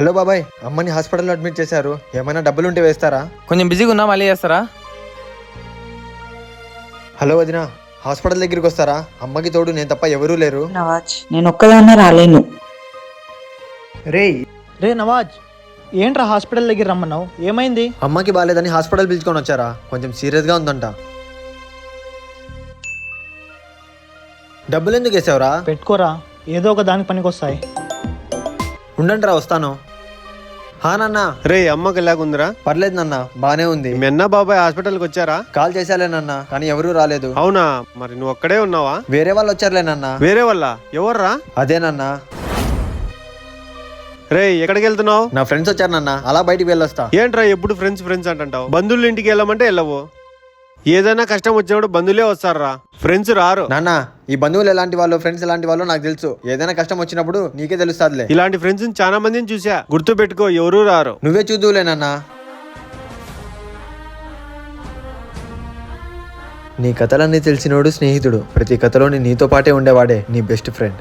Hello బాబాయ్, అమ్మని హాస్పిటల్లో అడ్మిట్ చేశారు. ఏమైనా డబ్బులు ఉంటే వేస్తారా? కొంచెం బిజీగా ఉన్నా, మళ్ళీ చేస్తారా? హలో వదిన, హాస్పిటల్ దగ్గరికి వస్తారా? అమ్మకి తోడు నేను తప్ప ఎవరూ లేరు. నవాజ్, నేను ఒక్కదాన్నే రాలేను. రే నవాజ్, ఏంట్రా హాస్పిటల్ దగ్గర రమ్మన్నావు? ఏమైంది? అమ్మకి బాగాలేదని హాస్పిటల్ పిలుచుకొని వచ్చారా? కొంచెం సీరియస్గా ఉందంట. డబ్బులు ఎందుకు వేసావురా? పెట్టుకోరా, ఏదో ఒక దానికి పనికొస్తాయి. ఉండండి రా, వస్తాను. నాన్న. రే అమ్మకి ఎలాగుందిరా? పర్లేదు నాన్న, బానే ఉంది. మీ అన్న బాబాయ్ హాస్పిటల్కి వచ్చారా? కాల్ చేశాలే నాన్న, కానీ ఎవరూ రాలేదు. అవునా? మరి నువ్వు ఒక్కడే ఉన్నావా? వేరే వాళ్ళు వచ్చారులే నాన్న. వేరే వాళ్ళ? ఎవర్రా? అదే నాన్న, రే ఎక్కడికి వెళ్తున్నావు? నా ఫ్రెండ్స్ వచ్చారు నాన్న, అలా బయటికి వెళ్ళొస్తా. ఏంట్రా ఎప్పుడు ఫ్రెండ్స్ ఫ్రెండ్స్ అంటావు? బంధువుల ఇంటికి వెళ్ళమంటే వెళ్ళవు. ఏదైనా కష్టం వచ్చినప్పుడు బంధువులే వస్తారా, ఫ్రెండ్స్ రారు. నాన్న, ఈ బంధువులు ఎలాంటి వాళ్ళు, ఫ్రెండ్స్ ఎలాంటి వాళ్ళు నాకు తెలుసు. ఏదైనా కష్టం వచ్చినప్పుడు నీకే తెలుస్తాదిలే. ఇలాంటి ఫ్రెండ్స్ చాలా మందిని చూసా, గుర్తు పెట్టుకో, ఎవరూ రారు. నువ్వే చూద్దువులే నాన్న. నీ కథలన్నీ తెలిసినోడు స్నేహితుడు, ప్రతి కథలోని నీతో పాటే ఉండేవాడే నీ బెస్ట్ ఫ్రెండ్.